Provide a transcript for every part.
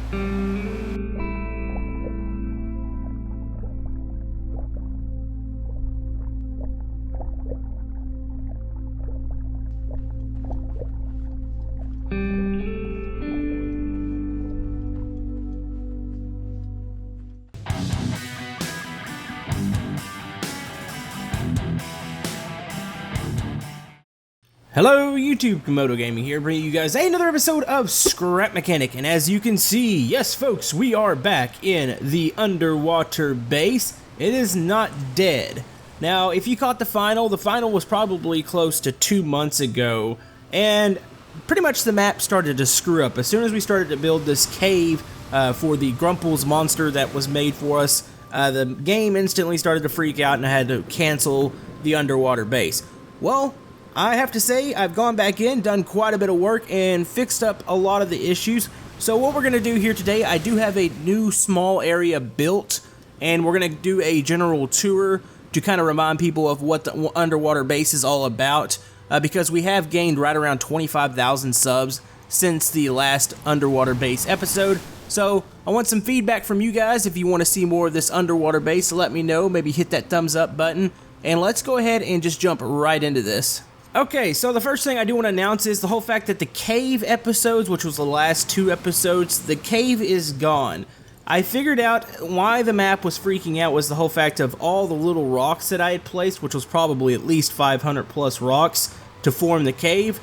Hello YouTube, Camodo Gaming here, bringing you guys another episode of Scrap Mechanic, and as you can see, yes folks, we are back in the underwater base. It is not dead. Now, if you caught the final was probably close to 2 months ago, and pretty much the map started to screw up. As soon as we started to build this cave for the Grumples monster that was made for us, the game instantly started to freak out and I had to cancel the underwater base. Well, I have to say, I've gone back in, done quite a bit of work, and fixed up a lot of the issues. So what we're going to do here today, I do have a new small area built, and we're going to do a general tour to kind of remind people of what the underwater base is all about, because we have gained right around 25,000 subs since the last underwater base episode. So I want some feedback from you guys. If you want to see more of this underwater base, let me know. Maybe hit that thumbs up button, and let's go ahead and just jump right into this. Okay, so the first thing I do want to announce is the whole fact that the cave episodes, which was the last 2 episodes, the cave is gone. I figured out why the map was freaking out was the whole fact of all the little rocks that I had placed, which was probably at least 500 plus rocks to form the cave.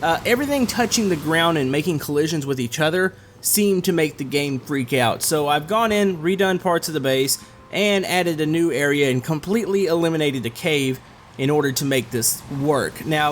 Everything touching the ground and making collisions with each other seemed to make the game freak out. So I've gone in, redone parts of the base, and added a new area and completely eliminated the cave in order to make this work. Now,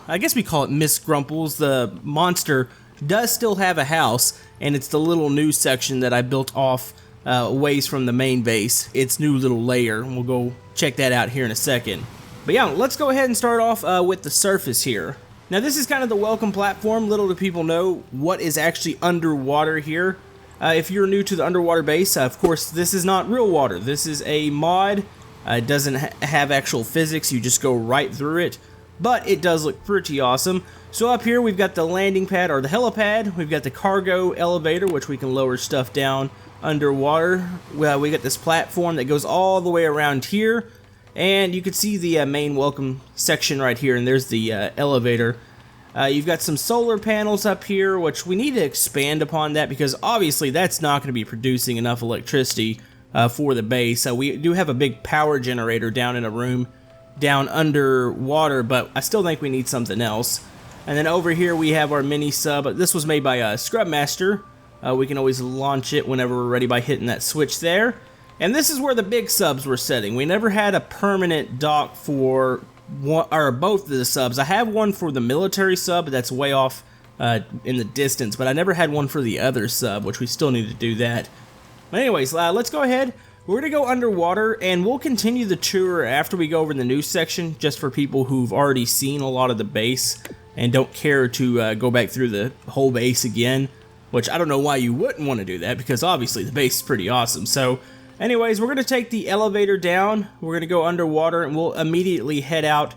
I guess we call it Miss Grumples, the monster, does still have a house, and it's the little new section that I built off ways from the main base. Its new little layer, and we'll go check that out here in a second. But yeah, let's go ahead and start off with the surface here. Now, this is kind of the welcome platform. Little do people know what is actually underwater here. If you're new to the underwater base, of course, this is not real water. This is a mod. It doesn't have actual physics, you just go right through it, but it does look pretty awesome. So up here we've got the landing pad, or the helipad, we've got the cargo elevator, which we can lower stuff down underwater. Well, we got this platform that goes all the way around here, and you can see the main welcome section right here, and there's the elevator. You've got some solar panels up here, which we need to expand upon that, because obviously that's not going to be producing enough electricity for the base. We do have a big power generator down in a room down underwater, but I still think we need something else. And then over here we have our mini sub. This was made by Scrub Master. We can always launch it whenever we're ready by hitting that switch there. And this is where the big subs were sitting. We never had a permanent dock for one, or both of the subs. I have one for the military sub, but that's way off in the distance, but I never had one for the other sub, which we still need to do that. But anyways, let's go ahead. We're going to go underwater, and we'll continue the tour after we go over the news section, just for people who've already seen a lot of the base and don't care to go back through the whole base again, which I don't know why you wouldn't want to do that, because obviously the base is pretty awesome. So anyways, we're going to take the elevator down, we're going to go underwater, and we'll immediately head out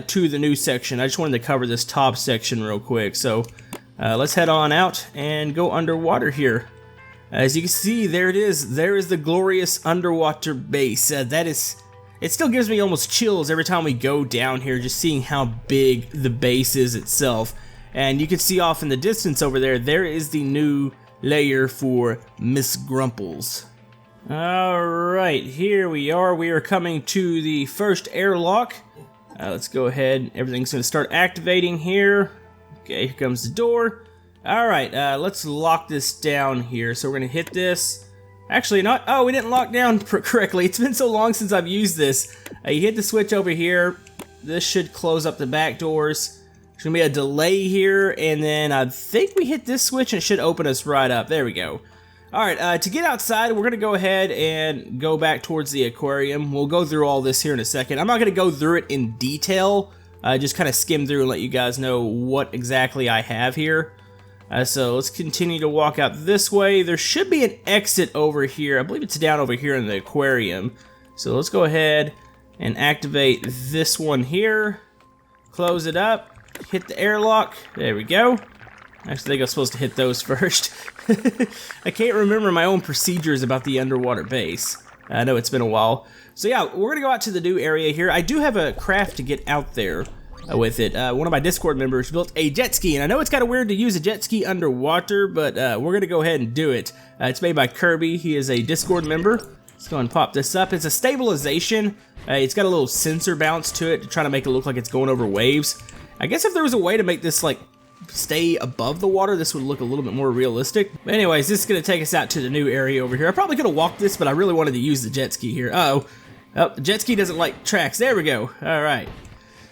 to the news section. I just wanted to cover this top section real quick, so let's head on out and go underwater here. As you can see, there it is. There is the glorious underwater base. It still gives me almost chills every time we go down here, just seeing how big the base is itself. And you can see off in the distance over there, there is the new layer for Miss Grumples. Alright, here we are. We are coming to the first airlock. Let's go ahead. Everything's going to start activating here. Okay, here comes the door. Alright, let's lock this down here. So we're going to hit this. Actually, not. Oh, we didn't lock down correctly. It's been so long since I've used this. You hit the switch over here. This should close up the back doors. There's going to be a delay here. And then I think we hit this switch and it should open us right up. There we go. Alright, to get outside, we're going to go ahead and go back towards the aquarium. We'll go through all this here in a second. I'm not going to go through it in detail. Just kind of skim through and let you guys know what exactly I have here. So let's continue to walk out this way. There should be an exit over here. I believe it's down over here in the aquarium. So let's go ahead and activate this one here. Close it up. Hit the airlock. There we go. Actually, I think I'm supposed to hit those first. I can't remember my own procedures about the underwater base. I know it's been a while. So yeah, we're gonna go out to the new area here. I do have a craft to get out there with it. One of my Discord members built a jet ski, and I know it's kind of weird to use a jet ski underwater, but we're gonna go ahead and do it. It's made by Kirby. He is a Discord member. Let's go and pop this up. It's a stabilization. It's got a little sensor bounce to it to try to make it look like it's going over waves. I guess if there was a way to make this like stay above the water, this would look a little bit more realistic. But anyways, this is going to take us out to the new area over here. I probably could have walked this, but I really wanted to use the jet ski here. Uh-oh. Oh, the jet ski doesn't like tracks. There we go. All right.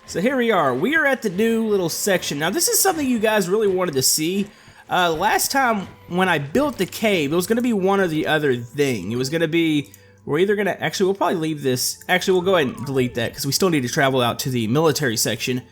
So here we are. We are at the new little section. Now, this is something you guys really wanted to see. Last time when I built the cave, it was going to be one or the other thing. It was going to be, we're either going to, actually, we'll probably leave this. Actually, we'll go ahead and delete that because we still need to travel out to the military section.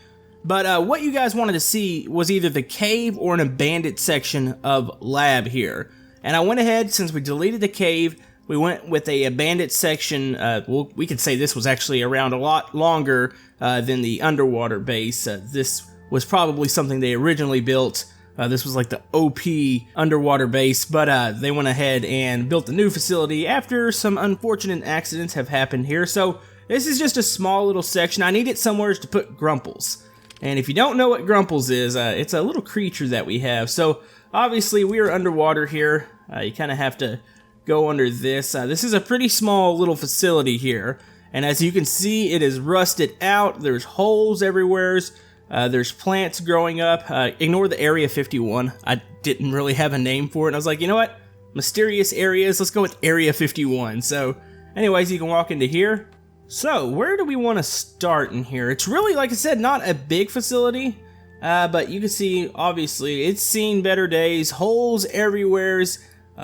But what you guys wanted to see was either the cave or an abandoned section of lab here. And I went ahead, since we deleted the cave, we went with a abandoned section. Well, we could say this was actually around a lot longer than the underwater base. This was probably something they originally built. This was like the OP underwater base, but they went ahead and built a new facility after some unfortunate accidents have happened here. So this is just a small little section. I needed somewhere to put Grumples. And if you don't know what Grumples is, it's a little creature that we have. So obviously we are underwater here. You kind of have to go under this. This is a pretty small little facility here. And as you can see, it is rusted out. There's holes everywhere. There's plants growing up. Ignore the Area 51. I didn't really have a name for it. And I was like, you know what? Mysterious areas. Let's go with Area 51. So anyways, you can walk into here. So, where do we want to start in here? It's really, like I said, not a big facility, but you can see, obviously, it's seen better days. Holes everywhere,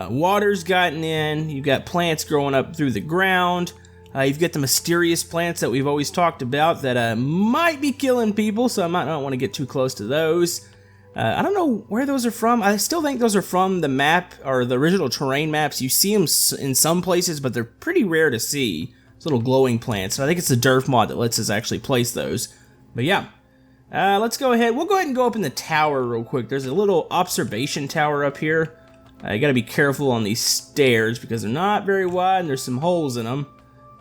water's gotten in, you've got plants growing up through the ground, you've got the mysterious plants that we've always talked about that might be killing people, so I might not want to get too close to those. I don't know where those are from. I still think those are from the map, or the original terrain maps. You see them in some places, but they're pretty rare to see. Little glowing plants. And I think it's the Derf mod that lets us actually place those. But yeah, let's go ahead. We'll go ahead and go up in the tower real quick. There's a little observation tower up here. You gotta be careful on these stairs because they're not very wide and there's some holes in them.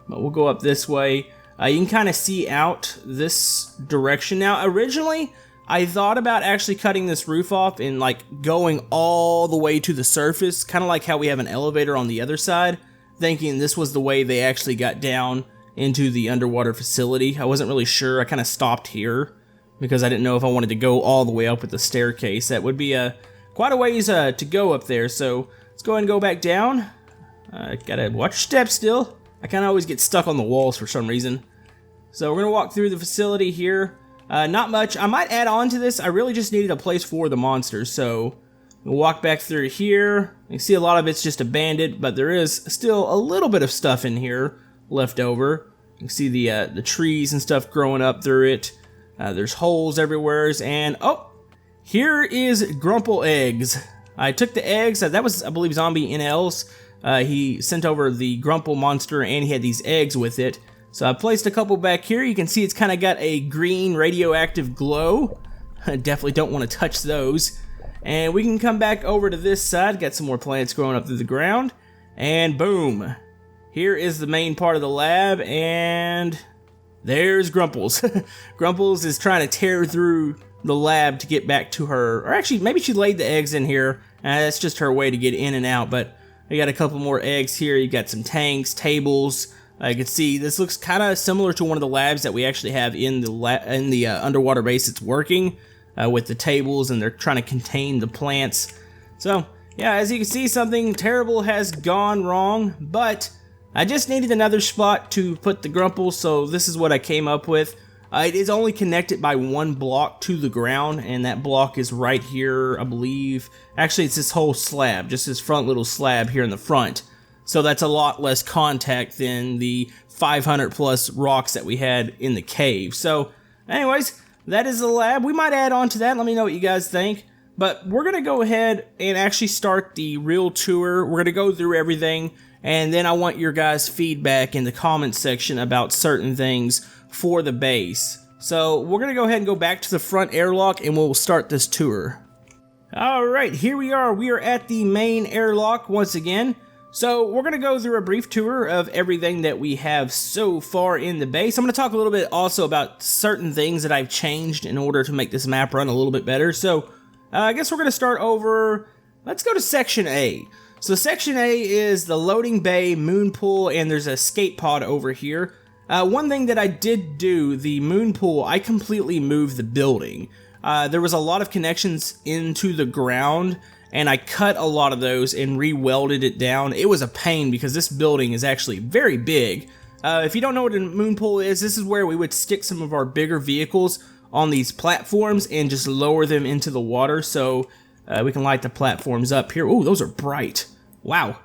But we'll go up this way. You can kind of see out this direction. Now, originally, I thought about actually cutting this roof off and like going all the way to the surface, kind of like how we have an elevator on the other side. Thinking this was the way they actually got down into the underwater facility. I wasn't really sure. I kind of stopped here because I didn't know if I wanted to go all the way up with the staircase. That would be quite a ways to go up there. So let's go ahead and go back down. Gotta watch your steps still. I kind of always get stuck on the walls for some reason. So we're gonna walk through the facility here. Not much. I might add on to this. I really just needed a place for the monsters. So we'll walk back through here. You can see a lot of it's just abandoned, but there is still a little bit of stuff in here left over. You can see the trees and stuff growing up through it. There's holes everywhere, and oh, here is Grumple eggs. I took the eggs. That was, I believe, Zombie NL's. He sent over the Grumple monster, and he had these eggs with it. So I placed a couple back here. You can see it's kind of got a green radioactive glow. I definitely don't want to touch those. And we can come back over to this side, got some more plants growing up through the ground, and boom. Here is the main part of the lab, and there's Grumples. Grumples is trying to tear through the lab to get back to her, or actually, maybe she laid the eggs in here, and that's just her way to get in and out, but we got a couple more eggs here. You got some tanks, tables. You can see this looks kind of similar to one of the labs that we actually have in the underwater base. It's working. With the tables, and they're trying to contain the plants. So, yeah, as you can see, something terrible has gone wrong, but I just needed another spot to put the Grumples, so this is what I came up with. It is only connected by one block to the ground, and that block is right here, I believe. Actually, it's this whole slab, just this front little slab here in the front. So that's a lot less contact than the 500 plus rocks that we had in the cave. So, anyways, that is the lab. We might add on to that. Let me know what you guys think. But we're going to go ahead and actually start the real tour. We're going to go through everything. And then I want your guys' feedback in the comments section about certain things for the base. So we're going to go ahead and go back to the front airlock and we'll start this tour. Alright, here we are. We are at the main airlock once again. So we're going to go through a brief tour of everything that we have so far in the base. I'm going to talk a little bit also about certain things that I've changed in order to make this map run a little bit better. So I guess we're going to start over, let's go to Section A. So Section A is the loading bay, moon pool, and there's a escape pod over here. One thing that I did do, the moon pool, I completely moved the building. There was a lot of connections into the ground, and I cut a lot of those and re-welded it down. It was a pain because this building is actually very big. If you don't know what a moon pool is, this is where we would stick some of our bigger vehicles on these platforms and just lower them into the water so we can light the platforms up here. Oh, those are bright. Wow.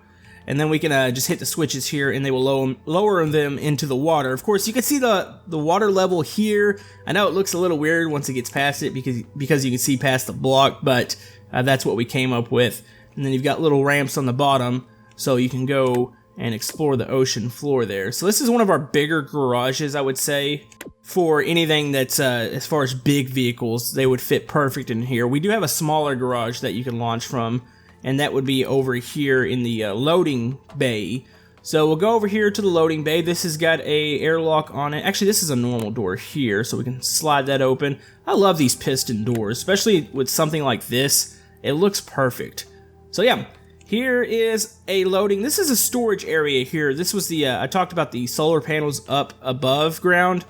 And then we can just hit the switches here and they will lower them into the water. Of course, you can see the water level here. I know it looks a little weird once it gets past it because you can see past the block, but that's what we came up with. And then you've got little ramps on the bottom so you can go and explore the ocean floor there. So this is one of our bigger garages, I would say, for anything that's as far as big vehicles. They would fit perfect in here. We do have a smaller garage that you can launch from, and that would be over here in the loading bay. So we'll go over here to the loading bay. This has got a airlock on it. Actually, this is a normal door here, so we can slide that open. I love these piston doors, especially with something like this. It looks perfect. So yeah, here is a loading. This is a storage area here. This was the, I talked about the solar panels up above ground.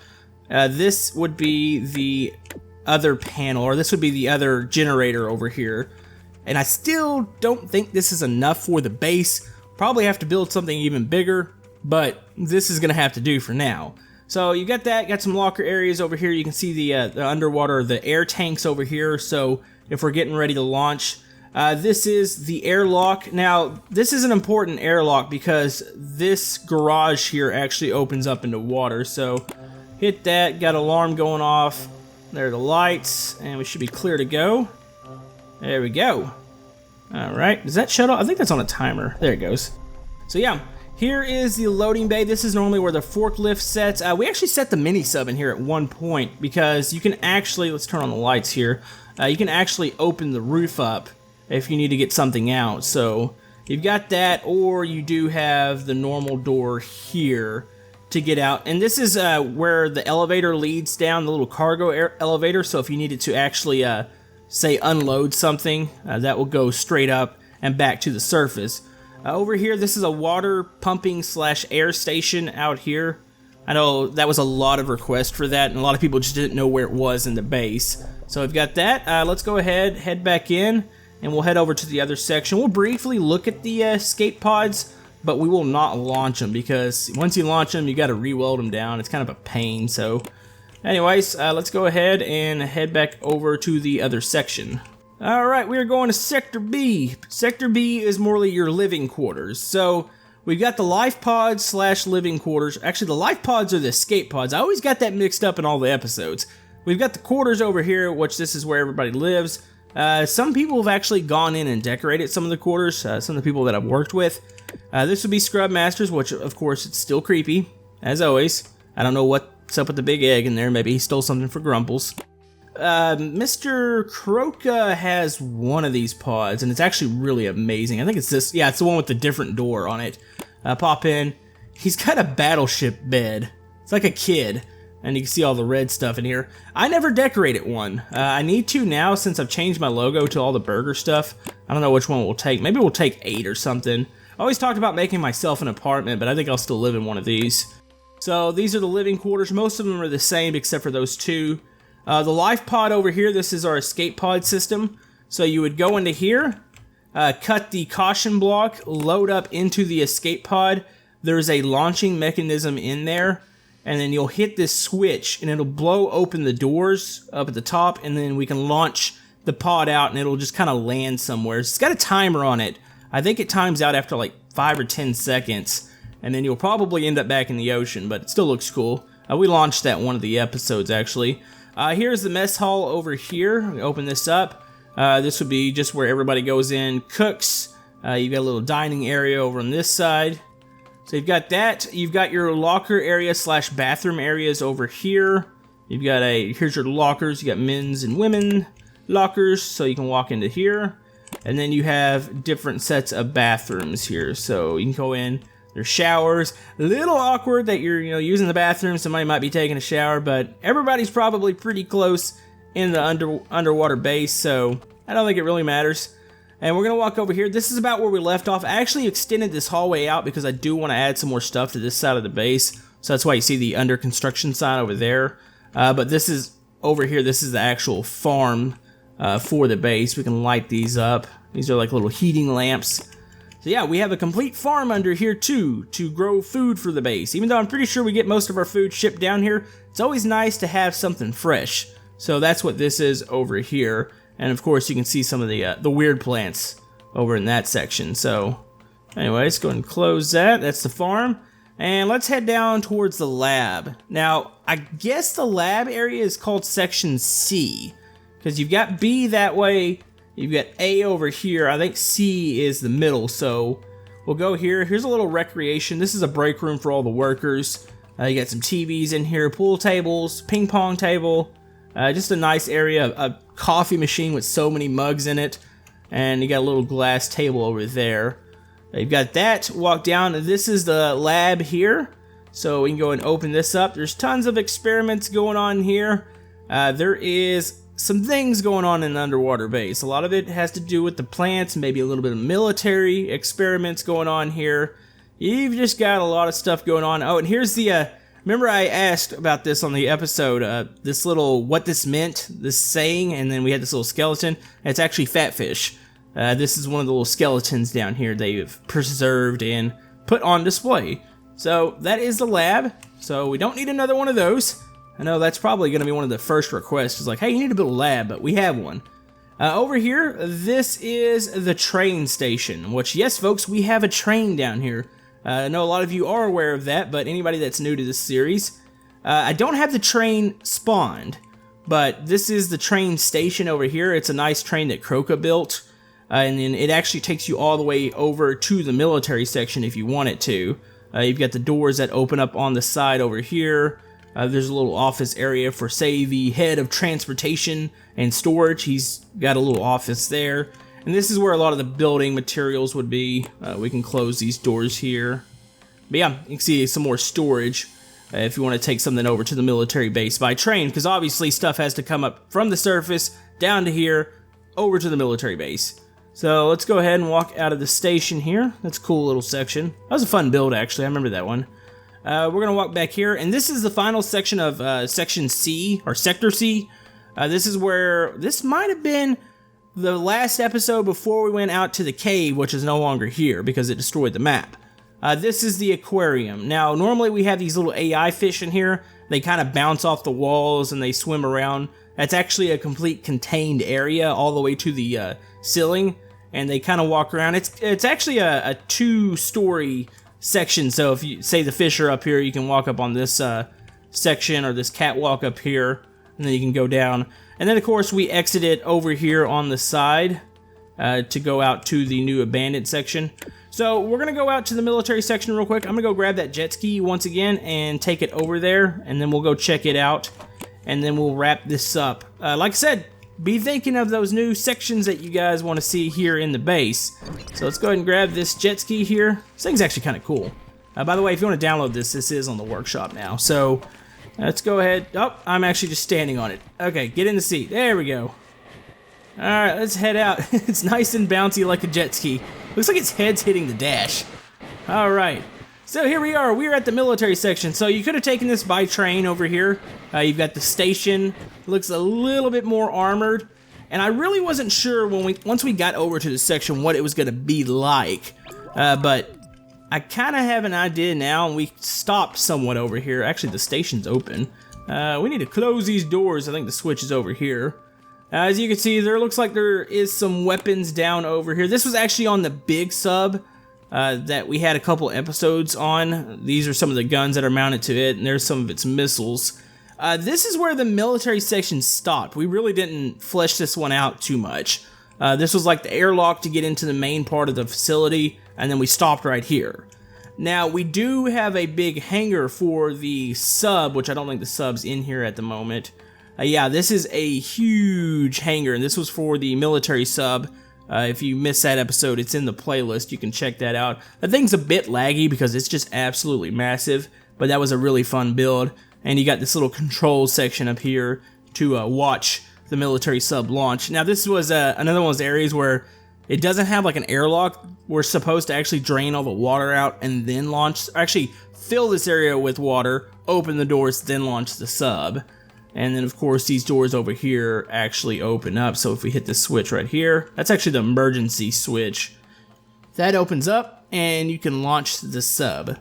This would be the other panel, or this would be the other generator over here. And I still don't think this is enough for the base. Probably have to build something even bigger, but this is going to have to do for now. So you got that, got some locker areas over here. You can see the underwater, the air tanks over here. So if we're getting ready to launch, this is the airlock. Now, this is an important airlock because this garage here actually opens up into water. So hit that, got alarm going off. There are the lights, and we should be clear to go. There we go. Alright, does that shut off? I think that's on a timer. There it goes. So yeah, here is the loading bay. This is normally where the forklift sets. We actually set the mini sub in here at one point because you can actually, let's turn on the lights here. You can actually open the roof up if you need to get something out. So you've got that, or you do have the normal door here to get out. And this is where the elevator leads down, the little cargo elevator. So if you needed to actually say unload something, that will go straight up and back to the surface. Over here, this is a water pumping / air station out here. I know that was a lot of requests for that, and a lot of people just didn't know where it was in the base. So we've got that. Let's go ahead, head back in, and we'll head over to the other section. We'll briefly look at the escape pods, but we will not launch them because once you launch them, you got to re-weld them down. It's kind of a pain, so anyways, let's go ahead and head back over to the other section. Alright, we are going to Sector B. Sector B is more like your living quarters. So, we've got the life pods / living quarters. Actually, the life pods are the escape pods. I always got that mixed up in all the episodes. We've got the quarters over here, which this is where everybody lives. Some people have actually gone in and decorated some of the quarters, some of the people that I've worked with. This would be Scrub Masters, which of course it's still creepy, as always. I don't know what's up with the big egg in there. Maybe he stole something for Grumples. Mr. Croca has one of these pods, and it's actually really amazing. I think it's this. Yeah, it's the one with the different door on it. Pop in. He's got a battleship bed. It's like a kid, and you can see all the red stuff in here. I never decorated one. I need to now since I've changed my logo to all the burger stuff. I don't know which one we'll take. Maybe we'll take 8 or something. I always talked about making myself an apartment, but I think I'll still live in one of these. So these are the living quarters. Most of them are the same except for those 2. The life pod over here, this is our escape pod system. So you would go into here, cut the caution block, load up into the escape pod. There's a launching mechanism in there, and then you'll hit this switch and it'll blow open the doors up at the top, and then we can launch the pod out and it'll just kind of land somewhere. It's got a timer on it. I think it times out after like 5 or 10 seconds, and then you'll probably end up back in the ocean, but it still looks cool. We launched that one of the episodes actually. Here's the mess hall over here. We open this up. This would be just where everybody goes in, cooks. You've got a little dining area over on this side. So you've got that. You've got your locker area / bathroom areas over here. You've got here's your lockers. You got men's and women. lockers, so you can walk into here. And then you have different sets of bathrooms here, so you can go in. There's showers. A little awkward that you're using the bathroom. Somebody might be taking a shower, but everybody's probably pretty close in the underwater base, so I don't think it really matters. And we're gonna walk over here. This is about where we left off. I actually extended this hallway out because I do want to add some more stuff to this side of the base. So that's why you see the under construction sign over there. But this is over here. This is the actual farm for the base. We can light these up. These are like little heating lamps. So yeah, we have a complete farm under here too, to grow food for the base. Even though I'm pretty sure we get most of our food shipped down here, it's always nice to have something fresh. So that's what this is over here. And of course you can see some of the weird plants over in that section. So anyways, go ahead and close that. That's the farm. And let's head down towards the lab. Now, I guess the lab area is called section C, because you've got B that way. You've got A over here. I think C is the middle, so we'll go here. Here's a little recreation. This is a break room for all the workers. You got some TVs in here, pool tables, ping pong table. Just a nice area, a coffee machine with so many mugs in it. And you got a little glass table over there. You've got that. Walk down. This is the lab here. So we can go and open this up. There's tons of experiments going on here. There is some things going on in the underwater base. A lot of it has to do with the plants, maybe a little bit of military experiments going on here. You've just got a lot of stuff going on. Oh, and here's the, remember I asked about this on the episode, this little, what this meant, this saying, and then we had this little skeleton. It's actually fatfish. This is one of the little skeletons down here they've preserved and put on display. So that is the lab, so we don't need another one of those. I know that's probably going to be one of the first requests. It's like, hey, you need to build a lab, but we have one. Over here, this is the train station, which, yes, folks, we have a train down here. I know a lot of you are aware of that, but anybody that's new to this series, I don't have the train spawned, but this is the train station over here. It's a nice train that Croca built, and then it actually takes you all the way over to the military section if you want it to. You've got the doors that open up on the side over here. There's a little office area for, say, the head of transportation and storage. He's got a little office there. And this is where a lot of the building materials would be. We can close these doors here. But yeah, you can see some more storage if you want to take something over to the military base by train, because obviously stuff has to come up from the surface down to here over to the military base. So let's go ahead and walk out of the station here. That's a cool little section. That was a fun build, actually. I remember that one. We're going to walk back here, and this is the final section of Section C, or Sector C. This is where, this might have been the last episode before we went out to the cave, which is no longer here because it destroyed the map. This is the aquarium. Now, normally we have these little AI fish in here. They kind of bounce off the walls and they swim around. That's actually a complete contained area all the way to the ceiling, and they kind of walk around. It's actually a two-story section, so if you say the fish are up here, you can walk up on this section or this catwalk up here, and then you can go down. And then of course we exit it over here on the side to go out to the new abandoned section. So we're gonna go out to the military section real quick. I'm gonna go grab that jet ski once again and take it over there, and then we'll go check it out, and then we'll wrap this up. Like I said, be thinking of those new sections that you guys want to see here in the base. So let's go ahead and grab this jet ski here. This thing's actually kind of cool. By the way, if you want to download this, this is on the workshop now. So let's go ahead. Oh, I'm actually just standing on it. Okay, get in the seat. There we go. All right, let's head out. It's nice and bouncy like a jet ski. Looks like its head's hitting the dash. All right. So here we are. We're at the military section. So you could have taken this by train over here. You've got the station. Looks a little bit more armored. And I really wasn't sure once we got over to the section what it was going to be like. But I kind of have an idea now, and we stopped somewhat over here. Actually, the station's open. We need to close these doors. I think the switch is over here. As you can see, there looks like there is some weapons down over here. This was actually on the big sub that we had a couple episodes on. These are some of the guns that are mounted to it, and there's some of its missiles. This is where the military section stopped. We really didn't flesh this one out too much. This was like the airlock to get into the main part of the facility, and then we stopped right here. Now, we do have a big hangar for the sub, which I don't think the sub's in here at the moment. Yeah, this is a huge hangar, and this was for the military sub. If you missed that episode, it's in the playlist. You can check that out. The thing's a bit laggy because it's just absolutely massive, but that was a really fun build. And you got this little control section up here to watch the military sub launch. Now, this was another one of those areas where it doesn't have like an airlock. We're supposed to actually drain all the water out and then launch, actually fill this area with water, open the doors, then launch the sub. And then, of course, these doors over here actually open up. So if we hit this switch right here, that's actually the emergency switch. That opens up, and you can launch the sub.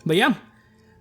But yeah,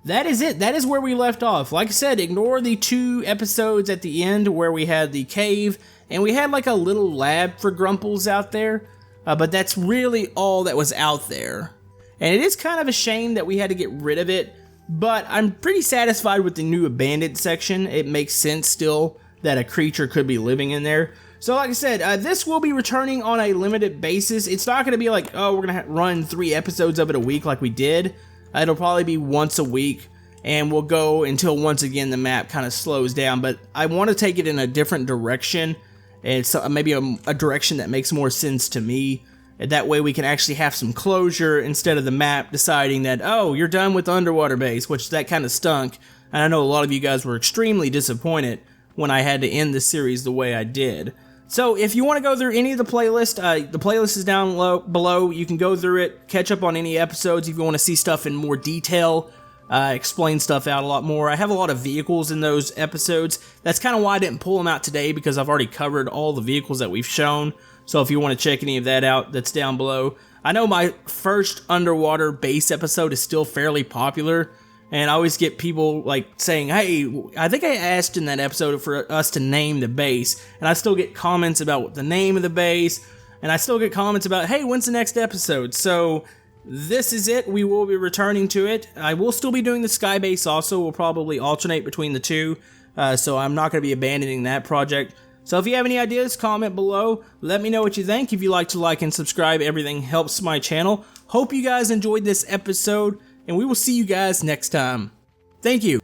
that is it. That is where we left off. Like I said, ignore the 2 episodes at the end where we had the cave, and we had like a little lab for Grumples out there. But that's really all that was out there. And it is kind of a shame that we had to get rid of it. But I'm pretty satisfied with the new abandoned section. It makes sense still that a creature could be living in there. So like I said, this will be returning on a limited basis. It's not going to be like, oh, we're going to run 3 episodes of it a week like we did. It'll probably be once a week, and we'll go until once again the map kind of slows down. But I want to take it in a different direction. It's maybe a direction that makes more sense to me. That way we can actually have some closure instead of the map deciding that, oh, you're done with the underwater base, which that kind of stunk. And I know a lot of you guys were extremely disappointed when I had to end the series the way I did. So if you want to go through any of the playlist is down below. You can go through it, catch up on any episodes if you want to see stuff in more detail, explain stuff out a lot more. I have a lot of vehicles in those episodes. That's kind of why I didn't pull them out today, because I've already covered all the vehicles that we've shown. So if you want to check any of that out, that's down below. I know my first underwater base episode is still fairly popular, and I always get people like saying, hey, I think I asked in that episode for us to name the base, and I still get comments about the name of the base, and I still get comments about, hey, when's the next episode? So this is it. We will be returning to it. I will still be doing the sky base also. We'll probably alternate between the 2, so I'm not going to be abandoning that project. So if you have any ideas, comment below. Let me know what you think. If you like to like and subscribe, everything helps my channel. Hope you guys enjoyed this episode, and we will see you guys next time. Thank you.